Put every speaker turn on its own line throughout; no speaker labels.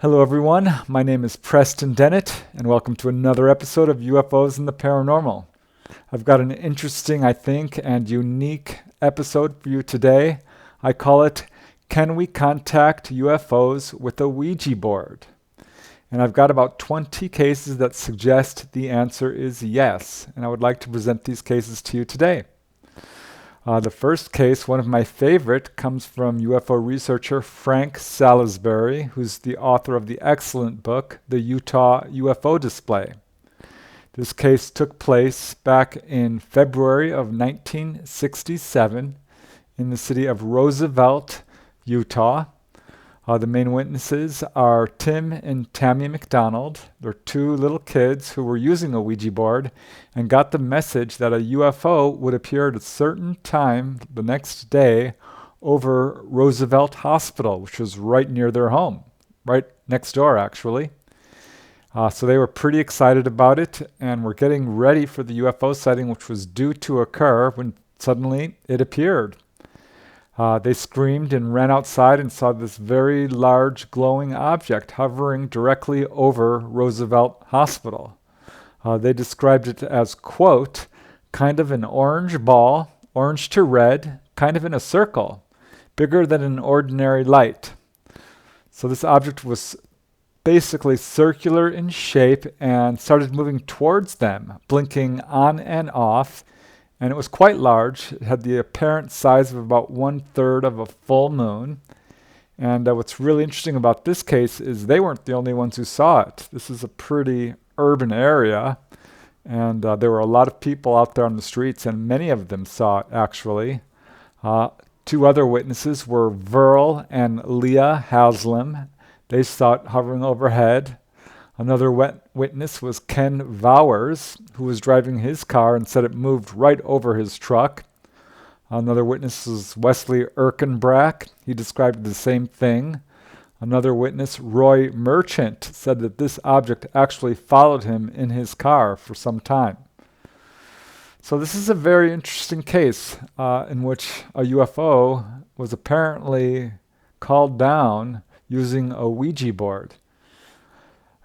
Hello everyone, my name is Preston Dennett, and welcome to another episode of UFOs and the Paranormal. I've got an interesting, I think, and unique episode for you today. I call it, Can We Contact UFOs with a Ouija Board? And I've got about 20 cases that suggest the answer is yes, and I would like to present these cases to you today. The first case, one of my favorite, comes from UFO researcher Frank Salisbury, who's the author of the excellent book, The Utah UFO Display. This case took place back in February of 1967 in the city of Roosevelt, Utah. The main witnesses are Tim and Tammy McDonald. They're two little kids who were using a Ouija board and got the message that a UFO would appear at a certain time the next day over Roosevelt Hospital, which was right near their home, right next door actually. So they were pretty excited about it and were getting ready for the UFO sighting, which was due to occur when suddenly it appeared. They screamed and ran outside and saw this very large glowing object hovering directly over Roosevelt Hospital. They described it as, quote, kind of an orange ball, orange to red, kind of in a circle, bigger than an ordinary light. So this object was basically circular in shape and started moving towards them, blinking on and off. And it was quite large. It had the apparent size of about 1/3 of a full moon. And what's really interesting about this case is they weren't the only ones who saw it. This is a pretty urban area, and there were a lot of people out there on the streets, and many of them saw it, actually. Two other witnesses were Verl and Leah Haslam. They saw it hovering overhead. Another witness was Ken Vowers, who was driving his car and said it moved right over his truck. Another witness was Wesley Erkenbrack. He described the same thing. Another witness, Roy Merchant, said that this object actually followed him in his car for some time. So this is a very interesting case in which a UFO was apparently called down using a Ouija board.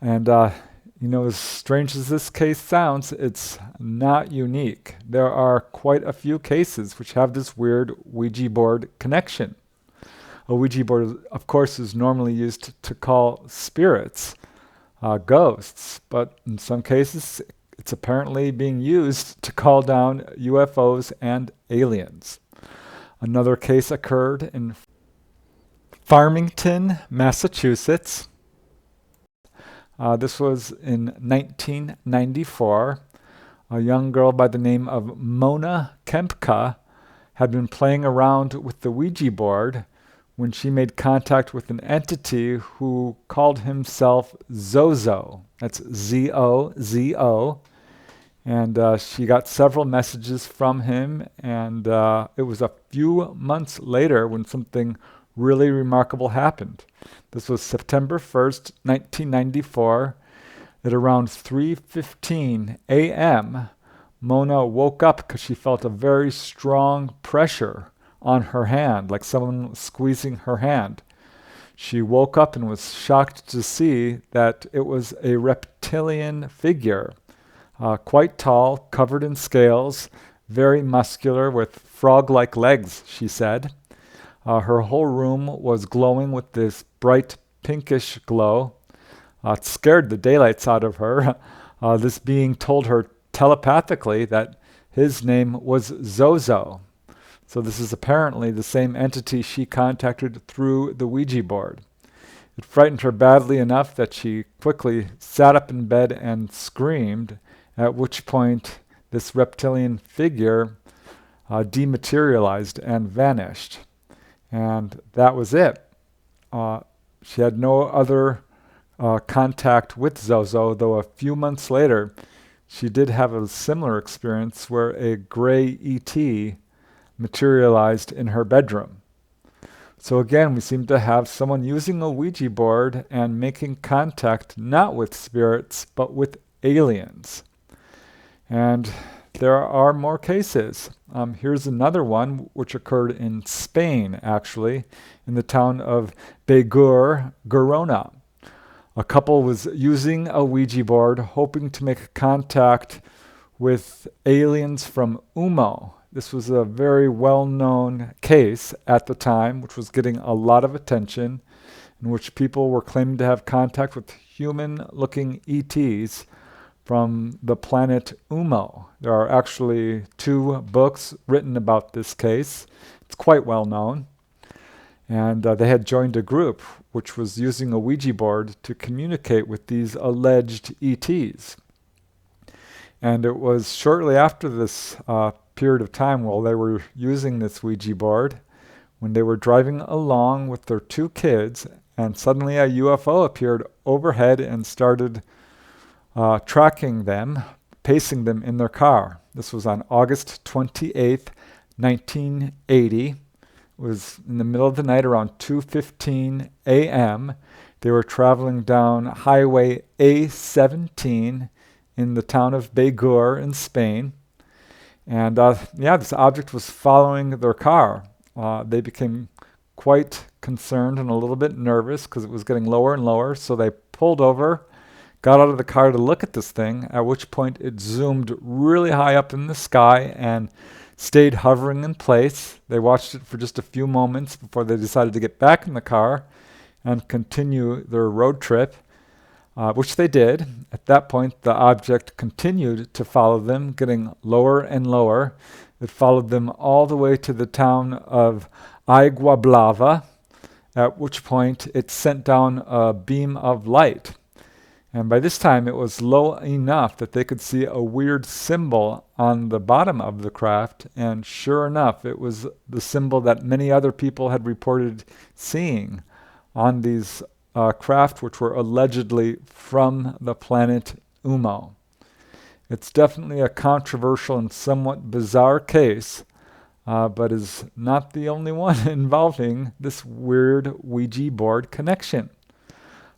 And, as strange as this case sounds, it's not unique. There are quite a few cases which have this weird Ouija board connection. A Ouija board, of course, is normally used to call spirits, ghosts, but in some cases, it's apparently being used to call down UFOs and aliens. Another case occurred in Farmington, Massachusetts. This was in 1994. A young girl by the name of Mona Kempka had been playing around with the Ouija board when she made contact with an entity who called himself Zozo. That's Z-O-Z-O. And she got several messages from him, and it was a few months later when something really remarkable happened. This was September 1st, 1994. At around 3:15 a.m., Mona woke up because she felt a very strong pressure on her hand, like someone was squeezing her hand. She woke up and was shocked to see that it was a reptilian figure, quite tall, covered in scales, very muscular, with frog-like legs, she said. Her whole room was glowing with this bright pinkish glow. It scared the daylights out of her. This being told her telepathically that his name was Zozo. So this is apparently the same entity she contacted through the Ouija board. It frightened her badly enough that she quickly sat up in bed and screamed, at which point this reptilian figure dematerialized and vanished. And that was it. She had no other contact with Zozo, though a few months later, she did have a similar experience where a gray ET materialized in her bedroom. So again, we seem to have someone using a Ouija board and making contact not with spirits, but with aliens. And there are more cases. Here's another one which occurred in Spain, actually, in the town of Begur, Girona. A couple was using a Ouija board, hoping to make contact with aliens from UMO. This was a very well-known case at the time, which was getting a lot of attention, in which people were claiming to have contact with human-looking ETs from the planet UMO. There are actually 2 books written about this case. It's quite well known. And they had joined a group which was using a Ouija board to communicate with these alleged ETs. And it was shortly after this period of time while they were using this Ouija board, when they were driving along with their 2 kids, and suddenly a UFO appeared overhead and started tracking them, pacing them in their car. This was on August 28th, 1980. It was in the middle of the night around 2:15 a.m. They were traveling down Highway A17 in the town of Begur in Spain. And this object was following their car. They became quite concerned and a little bit nervous because it was getting lower and lower. So they pulled over, got out of the car to look at this thing, at which point it zoomed really high up in the sky and stayed hovering in place. They watched it for just a few moments before they decided to get back in the car and continue their road trip, which they did. At that point, the object continued to follow them, getting lower and lower. It followed them all the way to the town of Agua Blava, at which point it sent down a beam of light. And by this time, it was low enough that they could see a weird symbol on the bottom of the craft. And sure enough, it was the symbol that many other people had reported seeing on these craft, which were allegedly from the planet UMO. It's definitely a controversial and somewhat bizarre case, but is not the only one involving this weird Ouija board connection.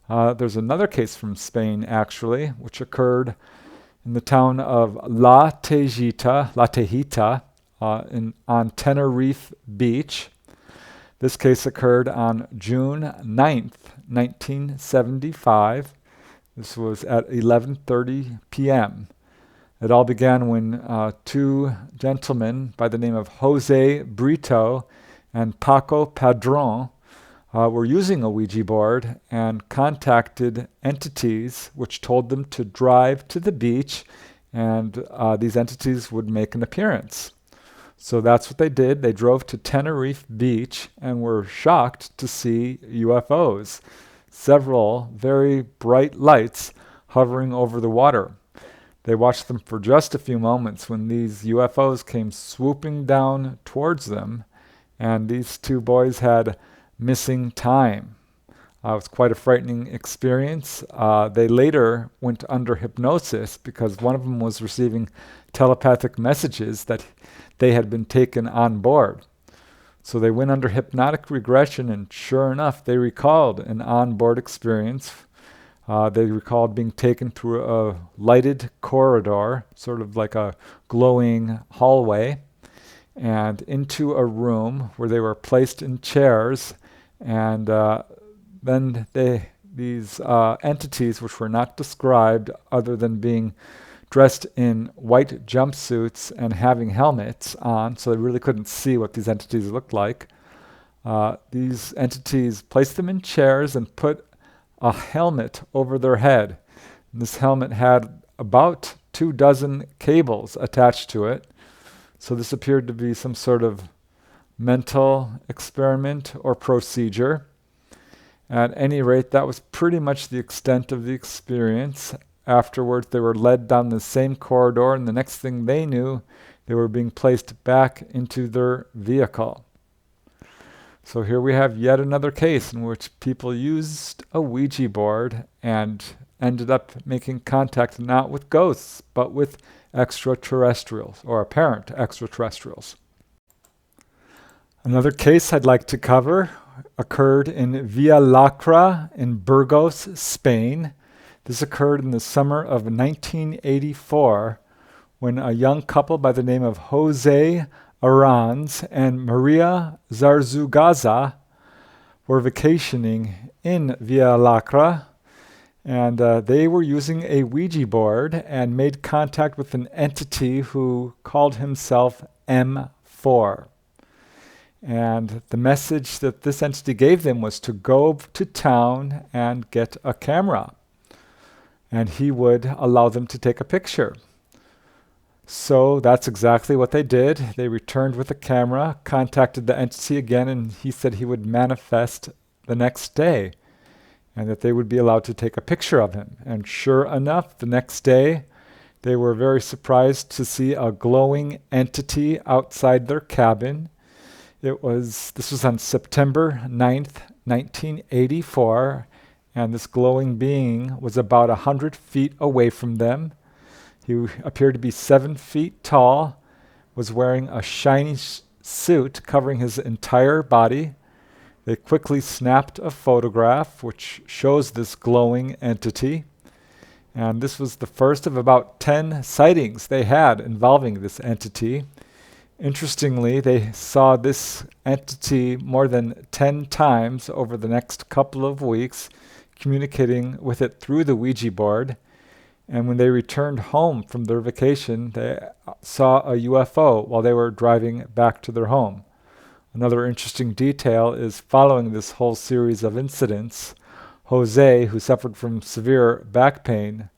There's another case from Spain, actually, which occurred in the town of La Tejita on Tenerife Beach. This case occurred on June 9th, 1975. This was at 11:30 p.m. It all began when 2 gentlemen by the name of Jose Brito and Paco Padron were using a Ouija board and contacted entities which told them to drive to the beach, and these entities would make an appearance. So that's what they did. They drove to Tenerife Beach and were shocked to see UFOs, several very bright lights hovering over the water. They watched them for just a few moments when these UFOs came swooping down towards them, and these 2 boys had missing time. It was quite a frightening experience. They later went under hypnosis because one of them was receiving telepathic messages that they had been taken on board. So they went under hypnotic regression, and sure enough, they recalled an on-board experience. They recalled being taken through a lighted corridor, sort of like a glowing hallway, and into a room where they were placed in chairs. And then these entities, which were not described other than being dressed in white jumpsuits and having helmets on, so they really couldn't see what these entities looked like. These entities placed them in chairs and put a helmet over their head. And this helmet had about 24 cables attached to it. So this appeared to be some sort of mental experiment or procedure. At any rate, that was pretty much the extent of the experience. Afterwards, they were led down the same corridor, and the next thing they knew, they were being placed back into their vehicle. So here we have yet another case in which people used a Ouija board and ended up making contact not with ghosts, but with extraterrestrials, or apparent extraterrestrials. Another case I'd like to cover occurred in Villalacra in Burgos, Spain. This occurred in the summer of 1984 when a young couple by the name of Jose Aranz and Maria Zarzugaza were vacationing in Villalacra, And they were using a Ouija board and made contact with an entity who called himself M4. And the message that this entity gave them was to go to town and get a camera. And he would allow them to take a picture. So that's exactly what they did. They returned with a camera, contacted the entity again, and he said he would manifest the next day and that they would be allowed to take a picture of him. And sure enough, the next day, they were very surprised to see a glowing entity outside their cabin. This was on September 9th, 1984, and this glowing being was about 100 feet away from them. He appeared to be 7 feet tall, was wearing a shiny suit covering his entire body. They quickly snapped a photograph which shows this glowing entity. And this was the first of about 10 sightings they had involving this entity. Interestingly, they saw this entity more than 10 times over the next couple of weeks, communicating with it through the Ouija board. And when they returned home from their vacation, they saw a UFO while they were driving back to their home. Another interesting detail is following this whole series of incidents, Jose, who suffered from severe back pain,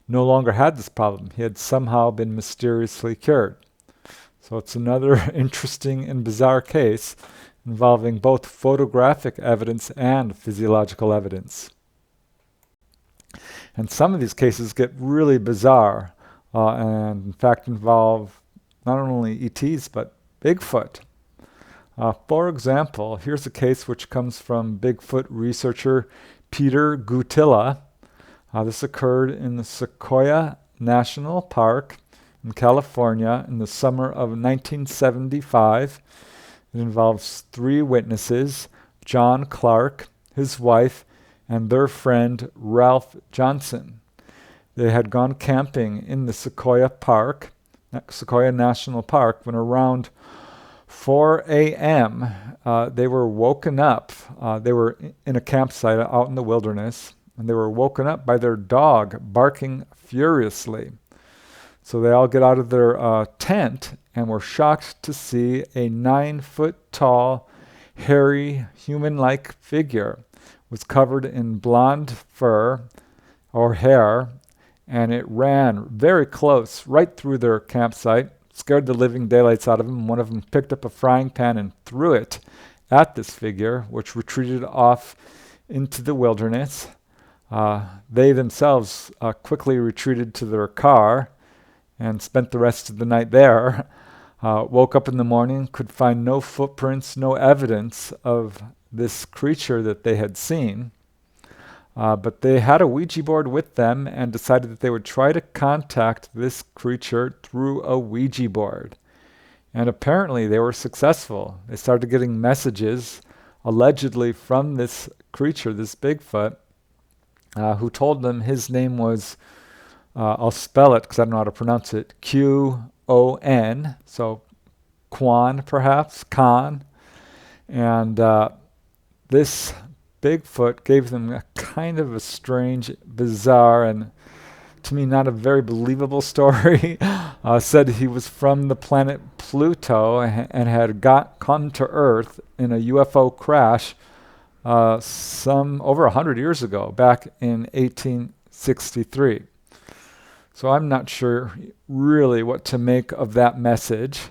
no longer had this problem. He had somehow been mysteriously cured. So it's another interesting and bizarre case involving both photographic evidence and physiological evidence. And some of these cases get really bizarre and in fact involve not only ETs but Bigfoot. For example, here's a case which comes from Bigfoot researcher Peter Gutilla. This occurred in the Sequoia National Park in California in the summer of 1975. It involves 3 witnesses, John Clark, his wife, and their friend Ralph Johnson. They had gone camping in the Sequoia National Park, when around 4 a.m. They were woken up. They were in a campsite out in the wilderness, and they were woken up by their dog barking furiously. So they all get out of their tent and were shocked to see a 9-foot-tall, hairy, human-like figure. Was covered in blonde fur or hair, and it ran very close right through their campsite, scared the living daylights out of them. One of them picked up a frying pan and threw it at this figure, which retreated off into the wilderness. They themselves quickly retreated to their car and spent the rest of the night there. Woke up in the morning, could find no footprints, no evidence of this creature that they had seen. But they had a Ouija board with them and decided that they would try to contact this creature through a Ouija board. And apparently they were successful. They started getting messages, allegedly from this creature, this Bigfoot, who told them his name was, I'll spell it because I don't know how to pronounce it, Q-O-N, so Quan perhaps, Khan. And this Bigfoot gave them a kind of a strange, bizarre, and to me not a very believable story. Said he was from the planet Pluto and had come to Earth in a UFO crash some over 100 years ago, back in 1863. So I'm not sure really what to make of that message.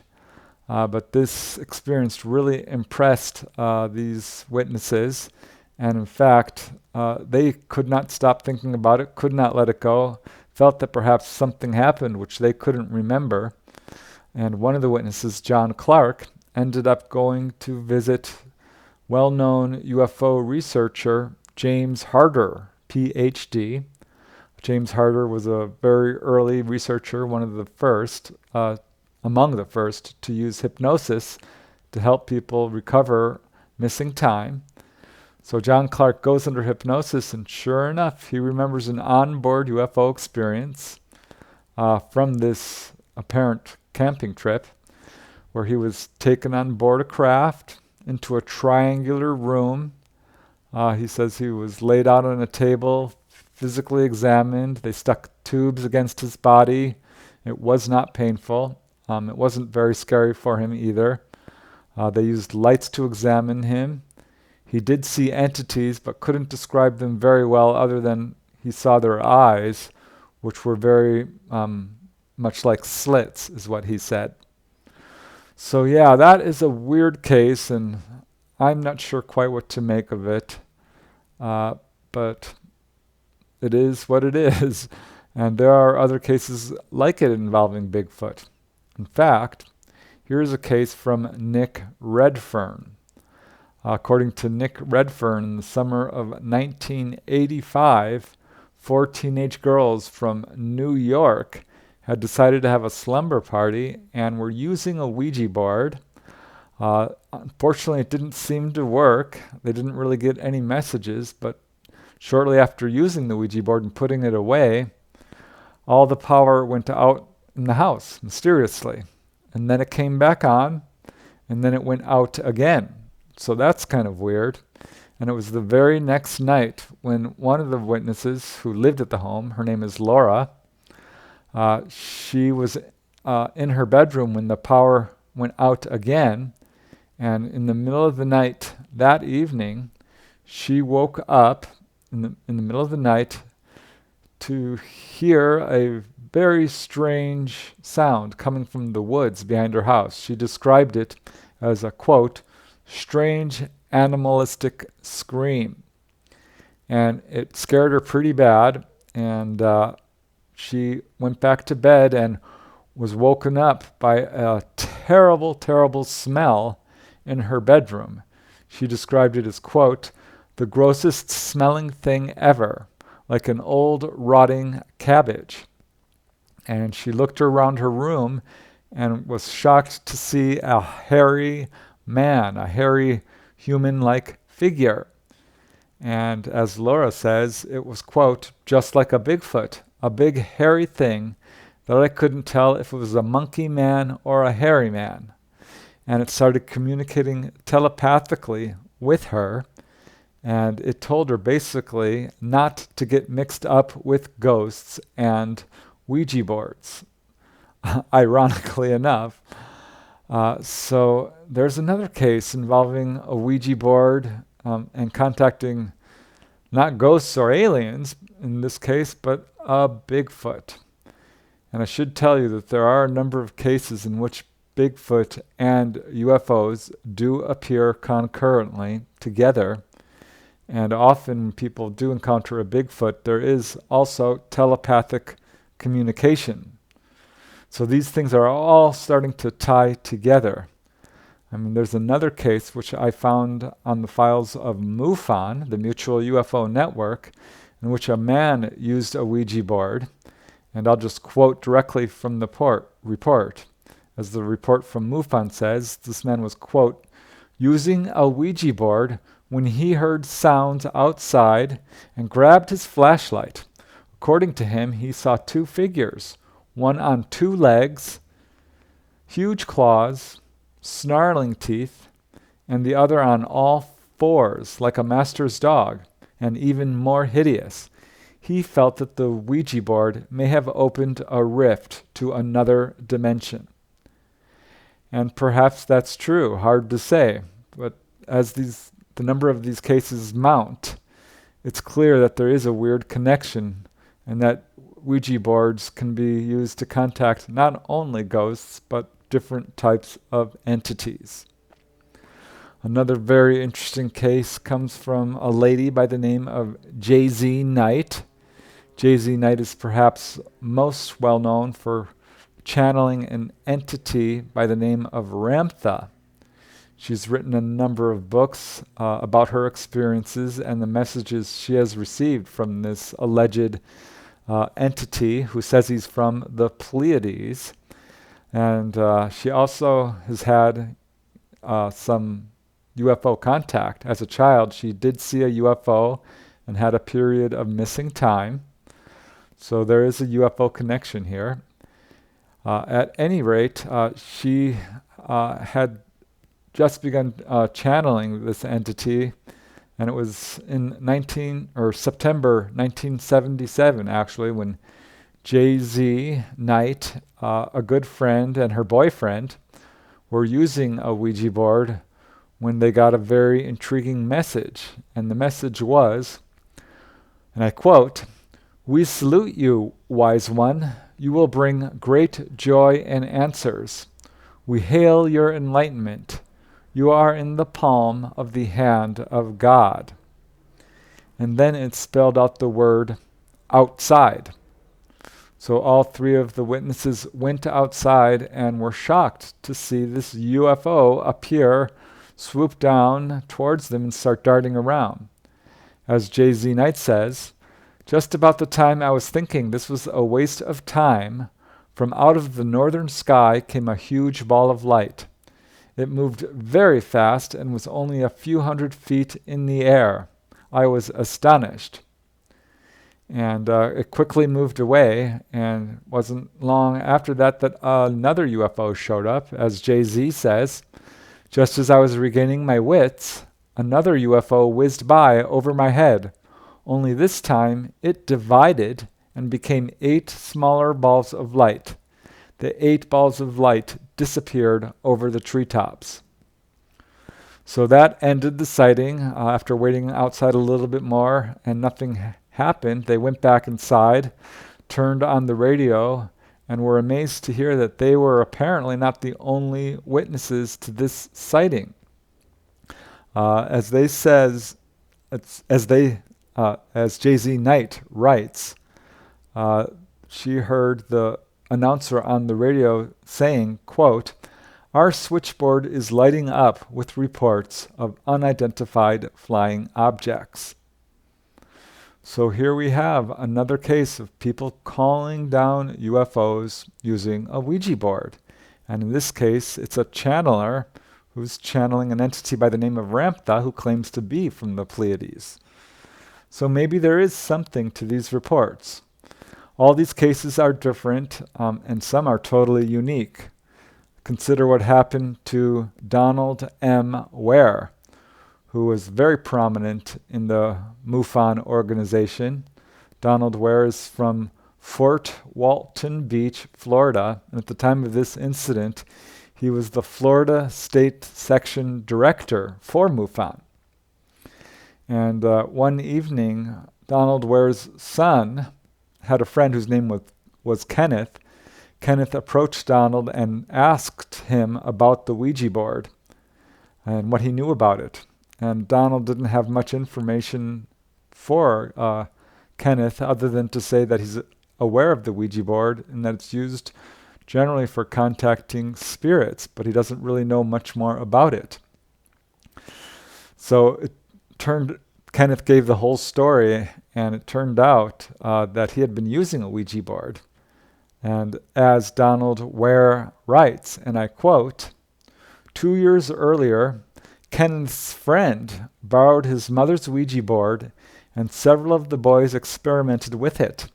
But this experience really impressed these witnesses. And in fact, they could not stop thinking about it, could not let it go, felt that perhaps something happened which they couldn't remember. And one of the witnesses, John Clark, ended up going to visit well-known UFO researcher James Harder, PhD. James Harder was a very early researcher, one of the first, among the first, to use hypnosis to help people recover missing time. So John Clark goes under hypnosis, and sure enough, he remembers an onboard UFO experience from this apparent camping trip, where he was taken on board a craft into a triangular room. He says he was laid out on a table physically examined. They stuck tubes against his body. It was not painful. It wasn't very scary for him either. They used lights to examine him. He did see entities, but couldn't describe them very well other than he saw their eyes, which were very much like slits, is what he said. So yeah, that is a weird case, and I'm not sure quite what to make of it. But it is what it is. And there are other cases like it involving Bigfoot. In fact, here's a case from Nick Redfern. According to Nick Redfern, in the summer of 1985, 4 teenage girls from New York had decided to have a slumber party and were using a Ouija board. Unfortunately, it didn't seem to work. They didn't really get any messages, but shortly after using the Ouija board and putting it away, all the power went out in the house, mysteriously. And then it came back on, and then it went out again. So that's kind of weird. And it was the very next night when one of the witnesses who lived at the home, her name is Laura, she was in her bedroom when the power went out again. And in the middle of the night that evening, she woke up in the middle of the night to hear a very strange sound coming from the woods behind her house. She described it as a, quote, strange animalistic scream. And it scared her pretty bad, and she went back to bed and was woken up by a terrible, terrible smell in her bedroom. She described it as, quote, the grossest smelling thing ever, like an old rotting cabbage. And she looked around her room and was shocked to see a hairy man, a hairy human-like figure. And as Laura says, it was, quote, just like a Bigfoot, a big hairy thing that I couldn't tell if it was a monkey man or a hairy man. And it started communicating telepathically with her, and it told her basically not to get mixed up with ghosts and Ouija boards, ironically enough. So there's another case involving a Ouija board and contacting not ghosts or aliens in this case, but a Bigfoot. And I should tell you that there are a number of cases in which Bigfoot and UFOs do appear concurrently together. And often when people do encounter a Bigfoot, there is also telepathic communication. So these things are all starting to tie together. I mean, there's another case which I found on the files of MUFON, the Mutual UFO Network, in which a man used a Ouija board. And I'll just quote directly from the report. As the report from MUFON says, this man was, quote, using a Ouija board when he heard sounds outside and grabbed his flashlight. According to him, he saw 2 figures, one on 2 legs, huge claws, snarling teeth, and the other on all 4s, like a master's dog, and even more hideous. He felt that the Ouija board may have opened a rift to another dimension. And perhaps that's true, hard to say, but as the number of these cases mount, it's clear that there is a weird connection, and that Ouija boards can be used to contact not only ghosts, but different types of entities. Another very interesting case comes from a lady by the name of J.Z. Knight. J.Z. Knight is perhaps most well known for channeling an entity by the name of Ramtha. She's written a number of books about her experiences and the messages she has received from this alleged entity who says he's from the Pleiades. And she also has had some UFO contact. As a child, she did see a UFO and had a period of missing time. So there is a UFO connection here. At any rate, she had just begun channeling this entity And it was in September 1977, actually, when J.Z. Knight, a good friend, and her boyfriend were using a Ouija board when they got a very intriguing message. And the message was, and I quote, "We salute you, wise one. You will bring great joy and answers. We hail your enlightenment. You are in the palm of the hand of God." And then it spelled out the word outside. So all three of the witnesses went outside and were shocked to see this UFO appear, swoop down towards them, and start darting around. As J.Z. Knight says, "Just about the time I was thinking this was a waste of time, from out of the northern sky came a huge ball of light. It moved very fast and was only a few hundred feet in the air. I was astonished." And it quickly moved away, and wasn't long after that that another UFO showed up. As Jay-Z says, "Just as I was regaining my wits, another UFO whizzed by over my head. Only this time it divided and became 8 smaller balls of light. The 8 balls of light disappeared over the treetops." So that ended the sighting. After waiting outside a little bit more and nothing happened, they went back inside, turned on the radio, and were amazed to hear that they were apparently not the only witnesses to this sighting. As J.Z. Knight writes, she heard the announcer on the radio saying, quote, "Our switchboard is lighting up with reports of unidentified flying objects." So here we have another case of people calling down UFOs using a Ouija board. And in this case, it's a channeler who's channeling an entity by the name of Ramtha who claims to be from the Pleiades. So maybe there is something to these reports. All these cases are different, and some are totally unique. Consider what happened to Donald M. Ware, who was very prominent in the MUFON organization. Donald Ware is from Fort Walton Beach, Florida, and at the time of this incident, he was the Florida State Section Director for MUFON. And one evening, Donald Ware's son had a friend whose name was Kenneth. Kenneth approached Donald and asked him about the Ouija board and what he knew about it. And Donald didn't have much information for Kenneth other than to say that he's aware of the Ouija board and that it's used generally for contacting spirits, but he doesn't really know much more about it. So Kenneth gave the whole story, and it turned out that he had been using a Ouija board. And as Donald Ware writes, and I quote, 2 years earlier, Kenneth's friend borrowed his mother's Ouija board, and several of the boys experimented with it.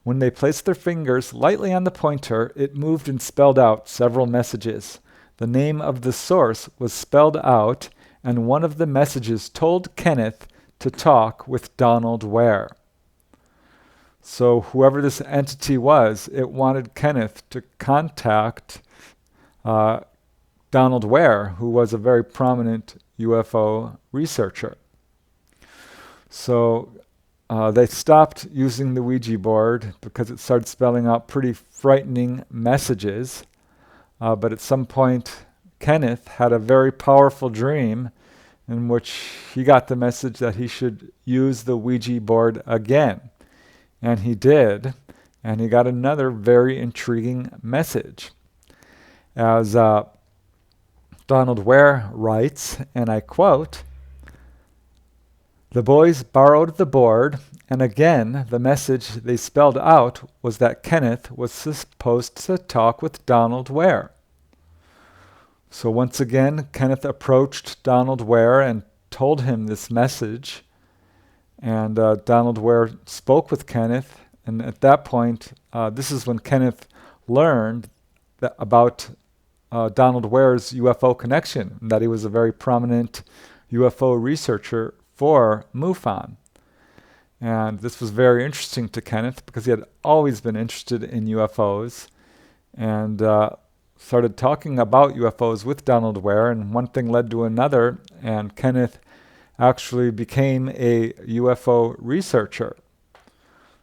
When they placed their fingers lightly on the pointer, it moved and spelled out several messages. The name of the source was spelled out, and one of the messages told Kenneth to talk with Donald Ware. So whoever this entity was, it wanted Kenneth to contact Donald Ware, who was a very prominent UFO researcher. So they stopped using the Ouija board because it started spelling out pretty frightening messages. But at some point, Kenneth had a very powerful dream in which he got the message that he should use the Ouija board again. And he did, and he got another very intriguing message. As Donald Ware writes, and I quote, "The boys borrowed the board, and again the message they spelled out was that Kenneth was supposed to talk with Donald Ware." So once again, Kenneth approached Donald Ware and told him this message. And Donald Ware spoke with Kenneth. And at that point, this is when Kenneth learned about Donald Ware's UFO connection, and that he was a very prominent UFO researcher for MUFON. And this was very interesting to Kenneth because he had always been interested in UFOs and started talking about UFOs with Donald Ware, and one thing led to another, and Kenneth actually became a UFO researcher.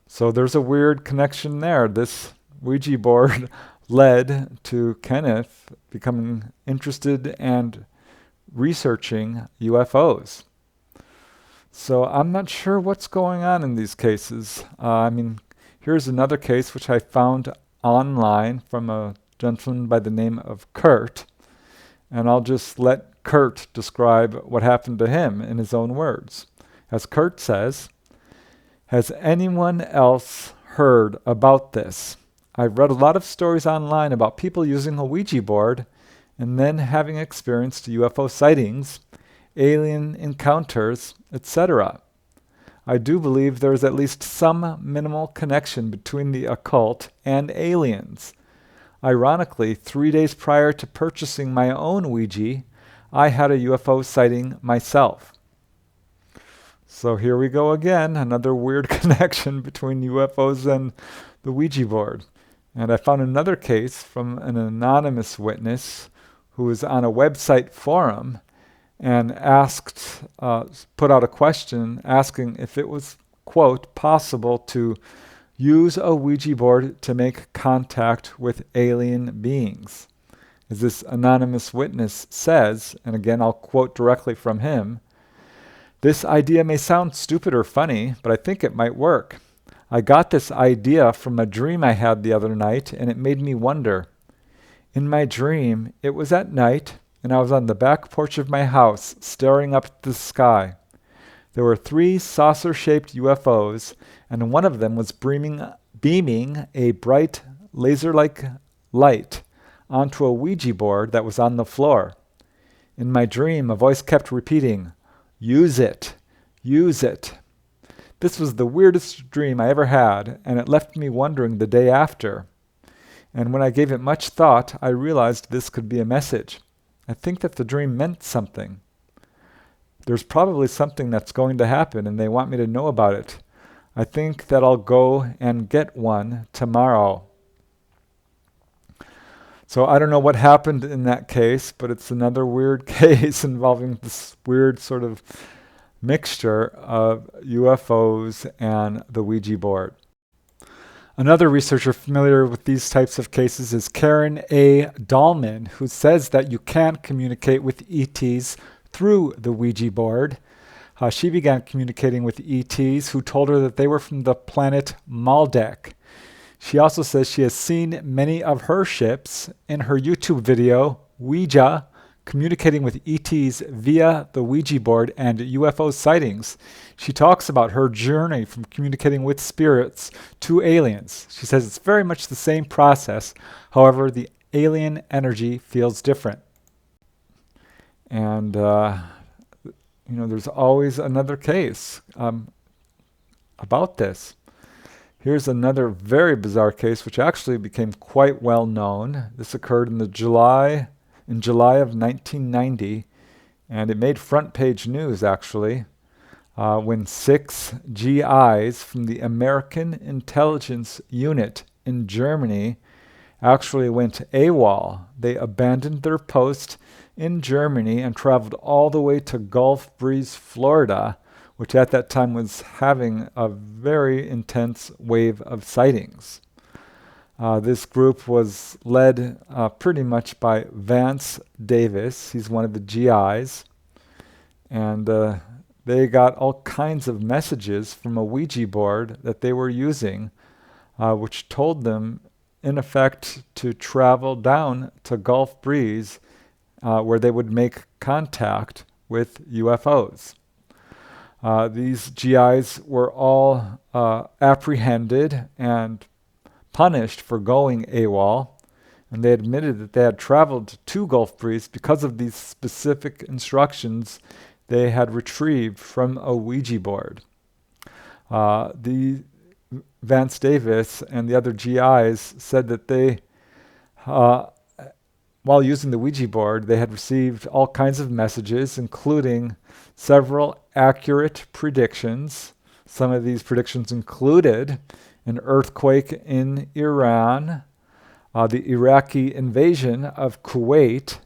So there's a weird connection there. This Ouija board led to Kenneth becoming interested and researching UFOs. So I'm not sure what's going on in these cases. Here's another case which I found online from a gentleman by the name of Kurt, and I'll just let Kurt describe what happened to him in his own words. As Kurt says, "Has anyone else heard about this? I've read a lot of stories online about people using a Ouija board and then having experienced UFO sightings, alien encounters, etc. I do believe there is at least some minimal connection between the occult and aliens. Ironically, 3 days prior to purchasing my own Ouija, I had a UFO sighting myself." So here we go again, another weird connection between UFOs and the Ouija board. And I found another case from an anonymous witness who was on a website forum and put out a question asking if it was, quote, possible to use a Ouija board to make contact with alien beings. As this anonymous witness says, and again I'll quote directly from him, "This idea may sound stupid or funny, but I think it might work. I got this idea from a dream I had the other night, and it made me wonder. In my dream, it was at night, and I was on the back porch of my house, staring up at the sky. There were 3 saucer-shaped UFOs, and one of them was beaming a bright laser-like light onto a Ouija board that was on the floor. In my dream, a voice kept repeating, 'Use it, use it.' This was the weirdest dream I ever had, and it left me wondering the day after. And when I gave it much thought, I realized this could be a message. I think that the dream meant something. There's probably something that's going to happen, and they want me to know about it. I think that I'll go and get one tomorrow." So I don't know what happened in that case, but it's another weird case involving this weird sort of mixture of UFOs and the Ouija board. Another researcher familiar with these types of cases is Karen A. Dahlman, who says that you can communicate with ETs through the Ouija board. She began communicating with ETs who told her that they were from the planet Maldek. She also says she has seen many of her ships in her YouTube video, Ouija, communicating with ETs via the Ouija board and UFO sightings. She talks about her journey from communicating with spirits to aliens. She says it's very much the same process. However, the alien energy feels different. And, there's always another case about this. Here's another very bizarre case, which actually became quite well known. This occurred in July of 1990, and it made front page news, actually, when 6 GIs from the American Intelligence Unit in Germany actually went AWOL. They abandoned their post in Germany and traveled all the way to Gulf Breeze, Florida, which at that time was having a very intense wave of sightings. This group was led pretty much by Vance Davis. He's one of the GIs. And they got all kinds of messages from a Ouija board that they were using, which told them, in effect, to travel down to Gulf Breeze, where they would make contact with UFOs. These GIs were all apprehended and punished for going AWOL, and they admitted that they had traveled to Gulf Breeze because of these specific instructions they had retrieved from a Ouija board. The Vance Davis and the other GIs said that they while using the Ouija board, they had received all kinds of messages, including several accurate predictions. Some of these predictions included an earthquake in Iran, the Iraqi invasion of Kuwait,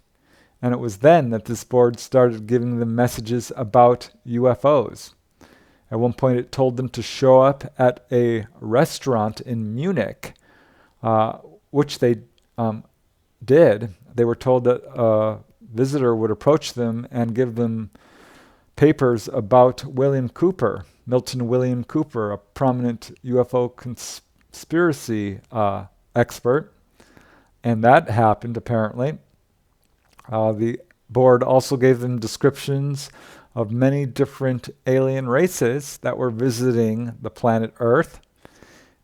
and it was then that this board started giving them messages about UFOs. At one point, it told them to show up at a restaurant in Munich, which they did. They were told that a visitor would approach them and give them papers about Milton William Cooper, a prominent UFO conspiracy expert. And that happened, apparently. The board also gave them descriptions of many different alien races that were visiting the planet Earth,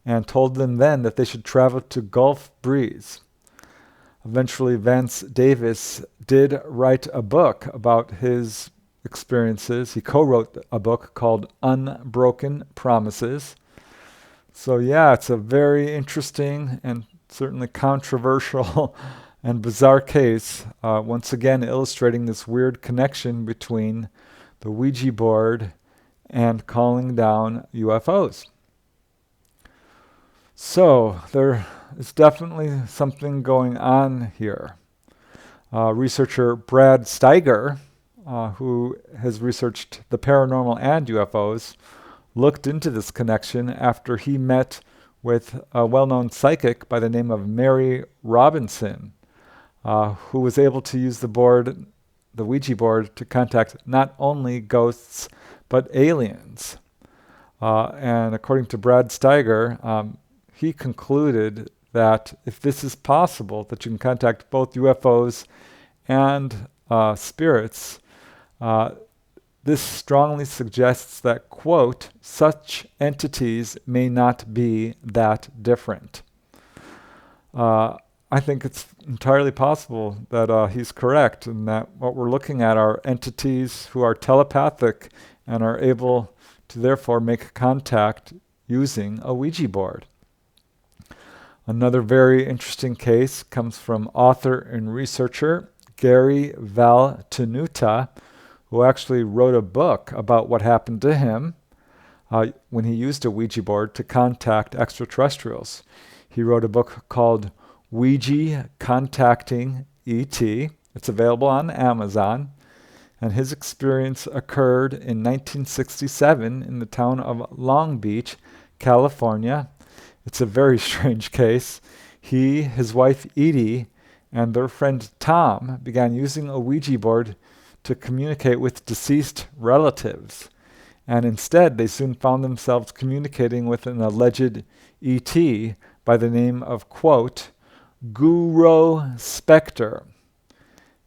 and told them then that they should travel to Gulf Breeze. Eventually, Vance Davis did write a book about his experiences. He co-wrote a book called Unbroken Promises. So yeah, it's a very interesting and certainly controversial and bizarre case, once again illustrating this weird connection between the Ouija board and calling down UFOs. So there is definitely something going on here. Researcher Brad Steiger, who has researched the paranormal and UFOs, looked into this connection after he met with a well-known psychic by the name of Mary Robinson, who was able to use the Ouija board, to contact not only ghosts but aliens. And according to Brad Steiger, he concluded that if this is possible, that you can contact both UFOs and spirits, this strongly suggests that, quote, such entities may not be that different. I think it's entirely possible that he's correct, and that what we're looking at are entities who are telepathic and are able to therefore make contact using a Ouija board. Another very interesting case comes from author and researcher Gary Valtenuta, who actually wrote a book about what happened to him when he used a Ouija board to contact extraterrestrials. He wrote a book called Ouija Contacting E.T. It's available on Amazon. And his experience occurred in 1967 in the town of Long Beach, California. It's a very strange case. He, his wife Edie, and their friend Tom began using a Ouija board to communicate with deceased relatives. And instead, they soon found themselves communicating with an alleged ET by the name of, quote, Guru Spectre.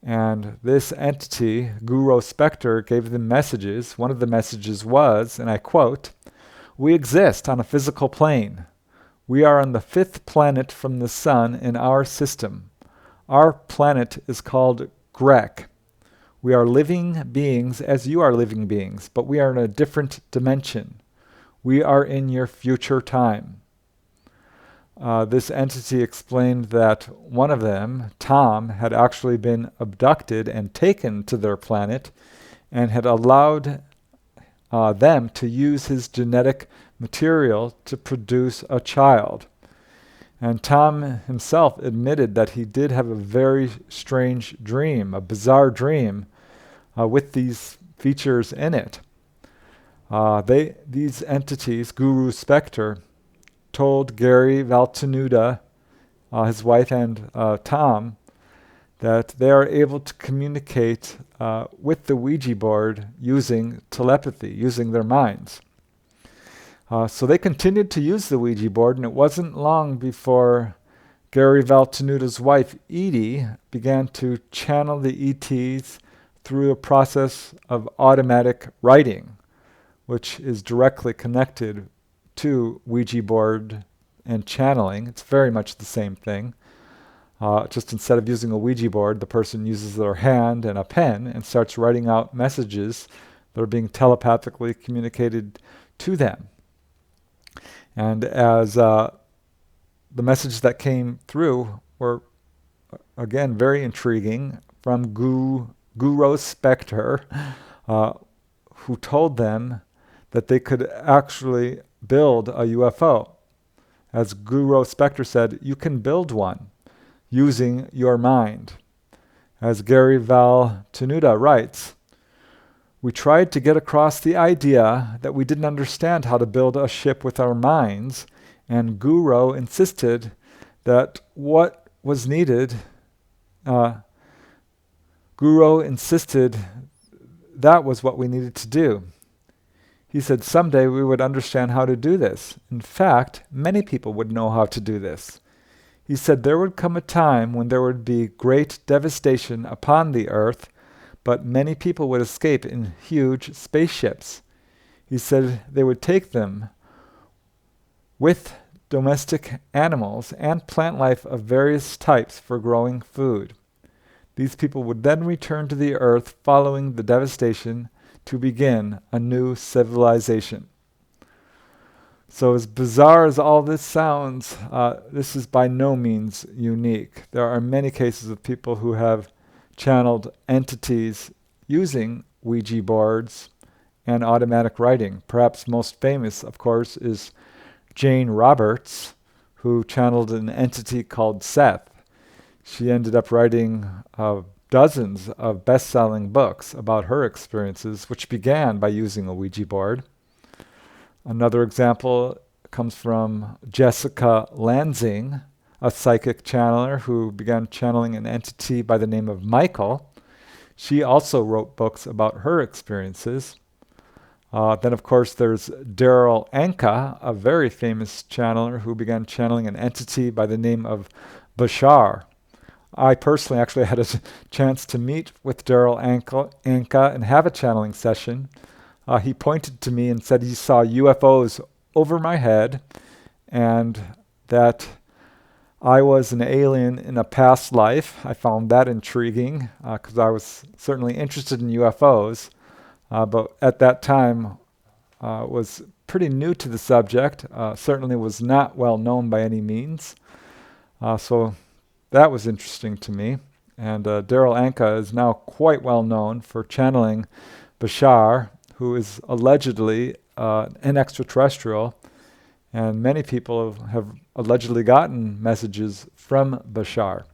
And this entity, Guru Spectre, gave them messages. One of the messages was, and I quote, we exist on a physical plane. We are on the 5th planet from the sun in our system. Our planet is called Grek. We are living beings as you are living beings, but we are in a different dimension. We are in your future time. This entity explained that one of them, Tom, had actually been abducted and taken to their planet and had allowed them to use his genetic material to produce a child. And Tom himself admitted that he did have a very strange dream, a bizarre dream, with these features in it. These entities, Guru Spectre, told Gary Valtenuta, his wife, and Tom, that they are able to communicate with the Ouija board using telepathy, using their minds. So they continued to use the Ouija board, and it wasn't long before Gary Valtenuta's wife, Edie, began to channel the ETs through a process of automatic writing, which is directly connected to Ouija board and channeling. It's very much the same thing. Just instead of using a Ouija board, the person uses their hand and a pen and starts writing out messages that are being telepathically communicated to them. And as the messages that came through were again, very intriguing, from Guru Spector, who told them that they could actually build a UFO. As Guru Spector said, you can build one using your mind. As Gary Valtenuta writes, we tried to get across the idea that we didn't understand how to build a ship with our minds, and Guru insisted that what was needed, Guru insisted that was what we needed to do. He said someday we would understand how to do this. In fact, many people would know how to do this. He said there would come a time when there would be great devastation upon the earth, but many people would escape in huge spaceships. He said they would take them with domestic animals and plant life of various types for growing food. These people would then return to the earth following the devastation to begin a new civilization. So as bizarre as all this sounds, this is by no means unique. There are many cases of people who have channeled entities using Ouija boards and automatic writing. Perhaps most famous, of course, is Jane Roberts, who channeled an entity called Seth. She ended up writing dozens of best-selling books about her experiences, which began by using a Ouija board. Another example comes from Jessica Lansing, a psychic channeler who began channeling an entity by the name of Michael. She also wrote books about her experiences. Then, of course, there's Daryl Anka, a very famous channeler who began channeling an entity by the name of Bashar. I personally actually had a chance to meet with Daryl Anka and have a channeling session. He pointed to me and said he saw UFOs over my head and that I was an alien in a past life. I found that intriguing because I was certainly interested in UFOs, but at that time was pretty new to the subject, certainly was not well known by any means. So that was interesting to me. And Daryl Anka is now quite well known for channeling Bashar, who is allegedly an extraterrestrial. And many people have allegedly gotten messages from Bashar.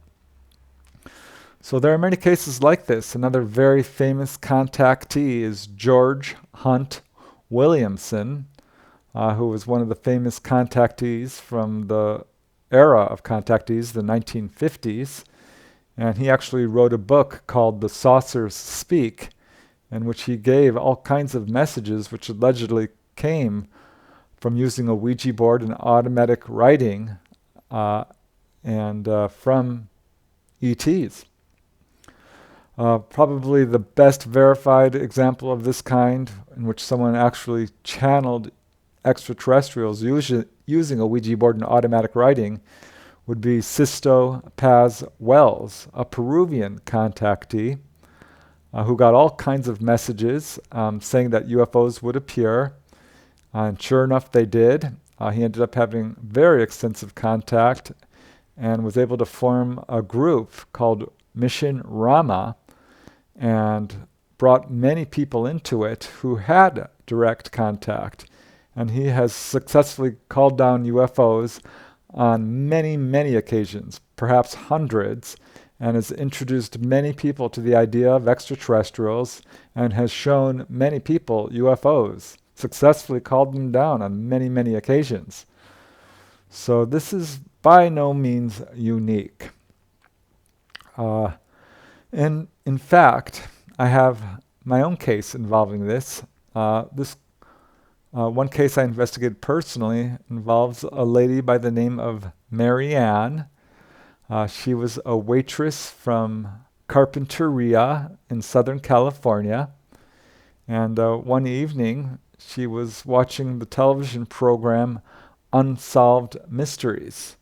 So there are many cases like this. Another very famous contactee is George Hunt Williamson, who was one of the famous contactees from the era of contactees, the 1950s. And he actually wrote a book called The Saucers Speak, in which he gave all kinds of messages which allegedly came from using a Ouija board and automatic writing and from ETs. Probably the best verified example of this kind, in which someone actually channeled extraterrestrials using a Ouija board and automatic writing, would be Sisto Paz Wells, a Peruvian contactee who got all kinds of messages saying that UFOs would appear. And sure enough, they did. He ended up having very extensive contact and was able to form a group called Mission Rama and brought many people into it who had direct contact. And he has successfully called down UFOs on many, many occasions, perhaps hundreds, and has introduced many people to the idea of extraterrestrials and has shown many people UFOs, successfully called them down on many, many occasions. So this is by no means unique. And in fact, I have my own case involving this. One case I investigated personally involves a lady by the name of Marianne. She was a waitress from Carpinteria in Southern California. And one evening, she was watching the television program Unsolved Mysteries.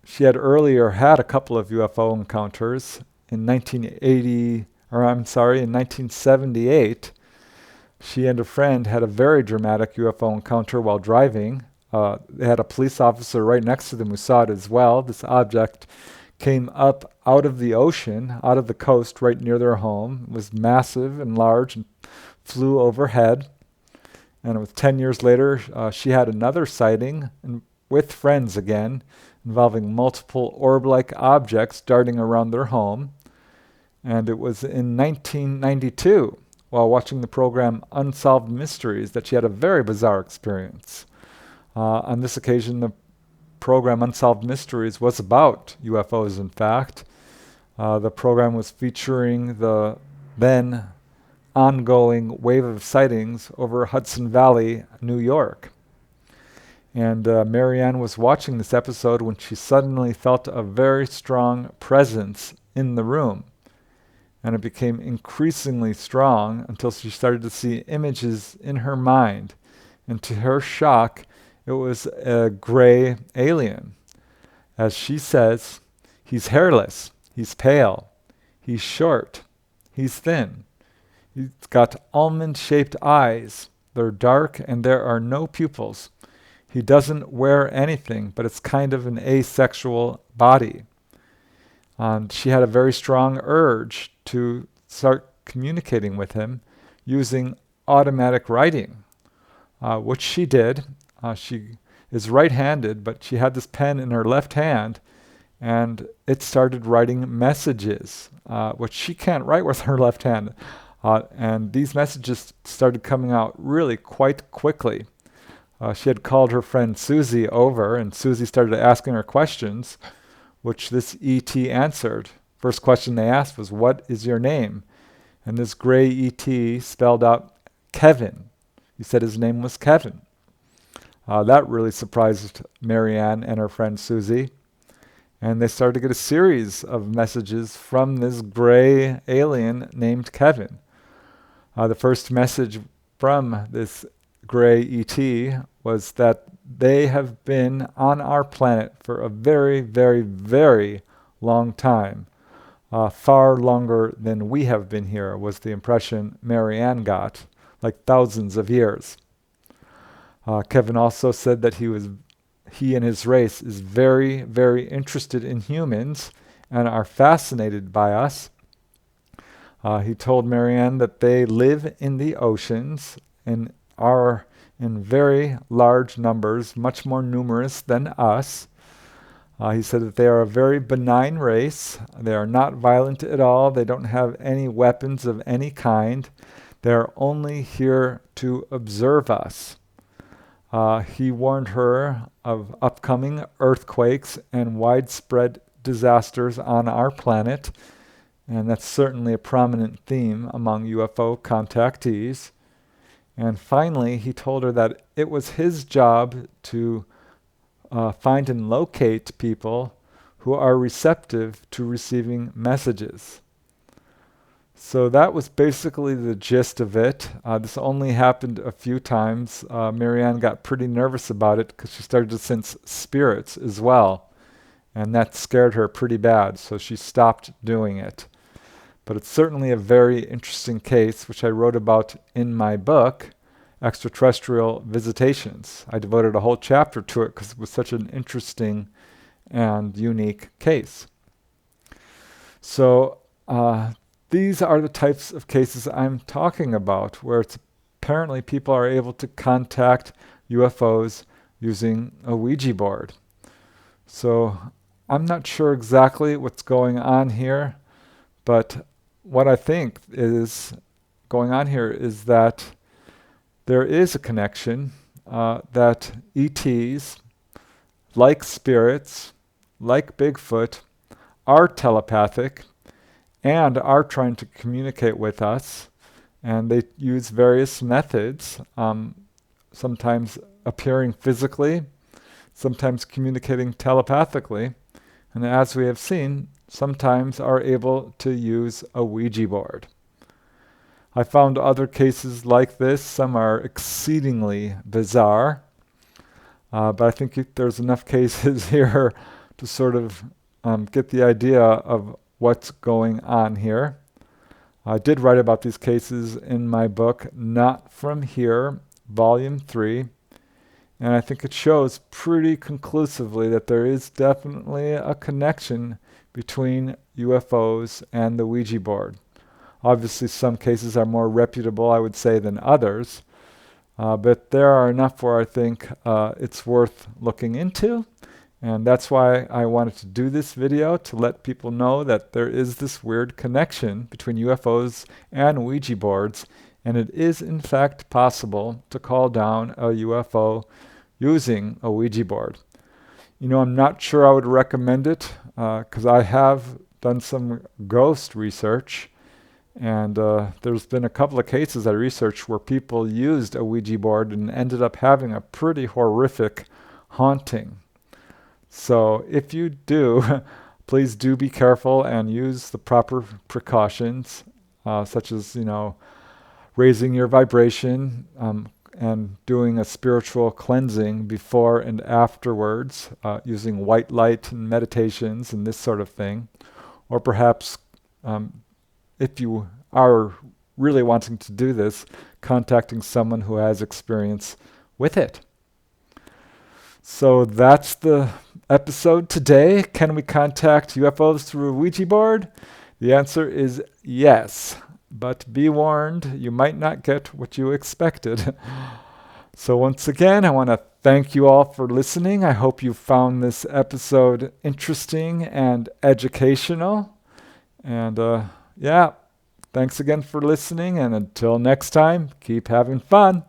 She had earlier had a couple of UFO encounters in 1978. She and a friend had a very dramatic UFO encounter while driving. They had a police officer right next to them who saw it as well. This object came up out of the ocean, out of the coast right near their home. It was massive and large and flew overhead. And it was 10 years later, she had another sighting with friends again, involving multiple orb-like objects darting around their home. And it was in 1992, while watching the program Unsolved Mysteries, that she had a very bizarre experience. On this occasion, the program Unsolved Mysteries was about UFOs, in fact. The program was featuring the then ongoing wave of sightings over Hudson Valley, New York. And Marianne was watching this episode when she suddenly felt a very strong presence in the room. And it became increasingly strong until she started to see images in her mind. And to her shock, it was a gray alien. As she says, he's hairless, he's pale, he's short, he's thin. He's got almond-shaped eyes. They're dark and there are no pupils. He doesn't wear anything, but it's kind of an asexual body. And she had a very strong urge to start communicating with him using automatic writing, which she did. She is right-handed, but she had this pen in her left hand, and it started writing messages, which she can't write with her left hand. And these messages started coming out really quite quickly. She had called her friend Susie over, and Susie started asking her questions, which this ET answered. First question they asked was, "What is your name?" And this gray ET spelled out Kevin. He said his name was Kevin. That really surprised Marianne and her friend Susie. And they started to get a series of messages from this gray alien named Kevin. The first message from this gray ET was that they have been on our planet for a very, very, very long time. Far longer than we have been here was the impression Marianne got, like thousands of years. Kevin also said that he and his race is very, very interested in humans and are fascinated by us. He told Marianne that they live in the oceans and are in very large numbers, much more numerous than us. He said that they are a very benign race. They are not violent at all. They don't have any weapons of any kind. They are only here to observe us. He warned her of upcoming earthquakes and widespread disasters on our planet, and that's certainly a prominent theme among UFO contactees. And finally, he told her that it was his job to find and locate people who are receptive to receiving messages. So that was basically the gist of it. This only happened a few times. Marianne got pretty nervous about it because she started to sense spirits as well. And that scared her pretty bad, so she stopped doing it. But it's certainly a very interesting case, which I wrote about in my book, Extraterrestrial Visitations. I devoted a whole chapter to it because it was such an interesting and unique case. So these are the types of cases I'm talking about, where it's apparently people are able to contact UFOs using a Ouija board. So I'm not sure exactly what's going on here, but what I think is going on here is that there is a connection that ETs, like spirits, like Bigfoot, are telepathic and are trying to communicate with us. And they use various methods, sometimes appearing physically, sometimes communicating telepathically. And as we have seen, sometimes are able to use a Ouija board. I found other cases like this. Some are exceedingly bizarre, but I think there's enough cases here to sort of get the idea of what's going on here. I did write about these cases in my book, Not From Here, Volume 3, And I think it shows pretty conclusively that there is definitely a connection between UFOs and the Ouija board. Obviously, some cases are more reputable, I would say, than others. But there are enough where I think it's worth looking into. And that's why I wanted to do this video, to let people know that there is this weird connection between UFOs and Ouija boards. And it is, in fact, possible to call down a UFO using a Ouija board. You know, I'm not sure I would recommend it because I have done some ghost research. And there's been a couple of cases I researched where people used a Ouija board and ended up having a pretty horrific haunting. So if you do, please do be careful and use the proper precautions, such as, raising your vibration and doing a spiritual cleansing before and afterwards, using white light and meditations and this sort of thing. Or perhaps if you are really wanting to do this, contacting someone who has experience with it. So that's the episode today. Can we contact UFOs through a Ouija board? The answer is yes. But be warned, you might not get what you expected. So once again, I want to thank you all for listening. I hope you found this episode interesting and educational. And thanks again for listening. And until next time, keep having fun.